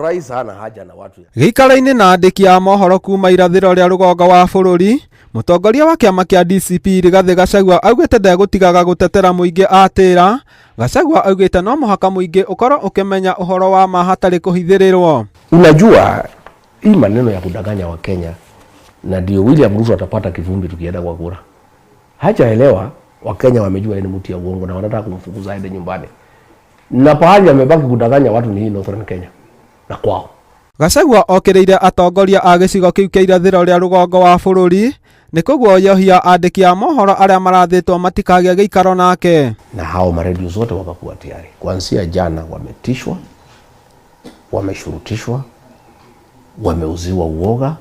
Rais hana haja na watu. Gĩikaro-inĩ na andĩki a mohoro kuma irathĩro rĩa rũgongo wa bũrũri, mũtongoria wa kĩama kĩa DCP Rigathĩ Gachagua augĩte ndegũtigaga gũtetera mũingĩ atĩra. Gachagua augĩte no mũhaka mũingĩ ũkorwo ũkĩmenya ũhoro wa ma hatarĩ kũhithĩrĩrwo. Unajua hii maneno ya kudanganya wa Kenya na ndio William Ruto atapata kivumbi tukienda kwa kura. Hajaelewa Wakenya wamejua ni mtu ya uongo na wanataka kumfukuza aende nyumbani. Na pahali amebaki kudanganya watu ni hii Northern Kenya na kwao. Gachagua okĩrĩire atongoria a gĩcigo kĩu kĩa irathĩro rĩa rũgongo wa bũrũri nĩ kũguoyohia andĩki a mohoro arĩa marathĩtwo matikagĩa gĩikaro nake. Na hao maredio zote wakakuwa tayari. Kuanzia jana wametishwa, wameshurutishwa, wameuziwa uoga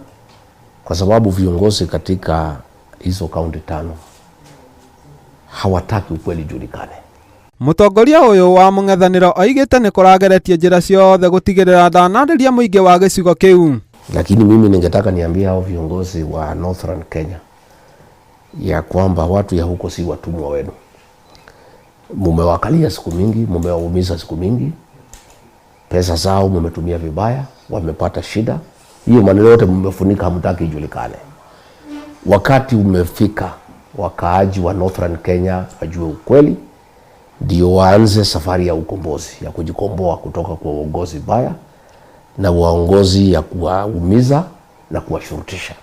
kwa sababu viongozi katika hizo kaunti 5 hawataki ukweli julikane. Mũtongoria ũyũ wa mũng'ethanĩro oigĩte nĩ kũrageretie njĩra ciothe gũtigĩrĩra ndanarĩria mũingĩ wa gĩcigo kĩu. Lakini mimi ningetaka niambie hao viongozi wa Northern Kenya ya kwamba watu ya huko si watumwa wenu. Mumewakalia siku mingi, mumewaumiza siku mingi, pesa zao mumetumia vibaya, wamepata shida. Hiyo maneno yote mumefunika, hamtaki ijulikane. Wakati umefika wakaaji wa Northern Kenya wajue ukweli, ndio waanze safari ya ukombozi, ya kujikomboa kutoka kwa uongozi baya na uongozi ya kuwaumiza na kuwashurutisha.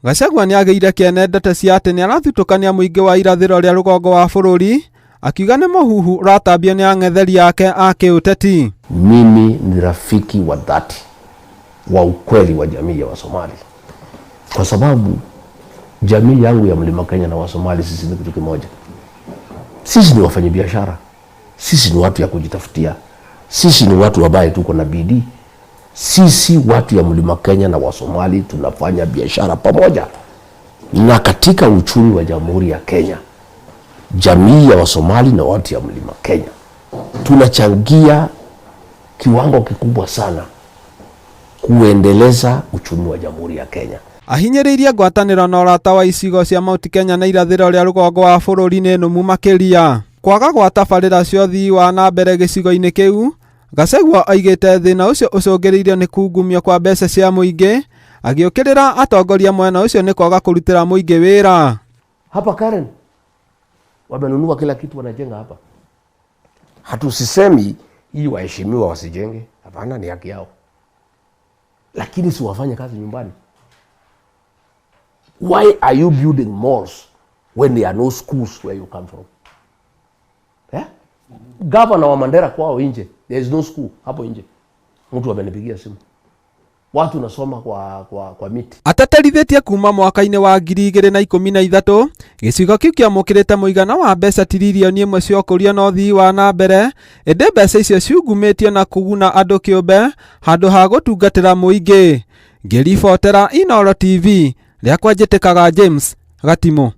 Gachagua nĩagĩire kĩene ndeto cia atĩ nĩarathutũkania mũingĩ wa irathĩro rĩa rũgongo wa bũrũri, akiuga nĩ mũhuhu ũratambio nĩ ang'etheri yake a kĩũteti. Mimi ni rafiki wa dhati wa ukweli wa jamii ya Wasomali, kwa sababu jamii yangu ya Mlima Kenya na Wasomali sisi ni kitu kimoja. Sisi ni wafanyabiashara, sisi ni watu ya kujitafutia, sisi ni watu ambaye tuko na bidii. Sisi watu ya Mlima Kenya na Wasomali tunafanya biashara pamoja. Na katika uchumi wa Jamhuri ya Kenya, jamii ya Wasomali na watu ya Mlima Kenya tunachangia kiwango kikubwa sana kuendeleza uchumi wa Jamhuri ya Kenya. Ahinyĩrĩirie ngwatanĩro na ũrata wa icigo cia Mount Kenya na irathĩro rĩa rũgongo wa bũrũri nĩ nũmu makĩria. Kwaga gwa tabarĩra cia ũthii wa na mbere gĩcigo-inĩ kĩu, Gachagua oigĩte thĩna ũcio ũcũngĩrĩirio nĩ kungumio kwa mbeca cia mũingĩ, agĩũkĩrĩra atongoria mwena ũcio nĩ kwaga kũrutĩra mũingĩ wĩra. Hapa Karen wamenunua kila kitu, wanajenga hapa. Hatusisemi hii waheshimiwa wasijenge, hapana, ni haki yao. Lakini si wafanye kazi nyumbani. Why are you building malls when there are no schools where you come from? Governor wa Mandera kwao nje, there is no school hapo nje. Mtu amenipigia simu, watu nasoma kwa miti. Ataterithĩtie kuma mwaka-inĩ wa 2013 gĩcigo kĩu kĩamũkĩrĩte mũigana wa mbeca tiririoni 1 cia ũkũria na ũthii wa na mbere, ĩndĩ mbeca icio ciungumĩtio na kũguna andũ kĩũmbe handũ ha gũtungatĩra mũingĩ. Ngĩribotera Inooro TV, rĩakwa njĩtĩkaga James Gatimo.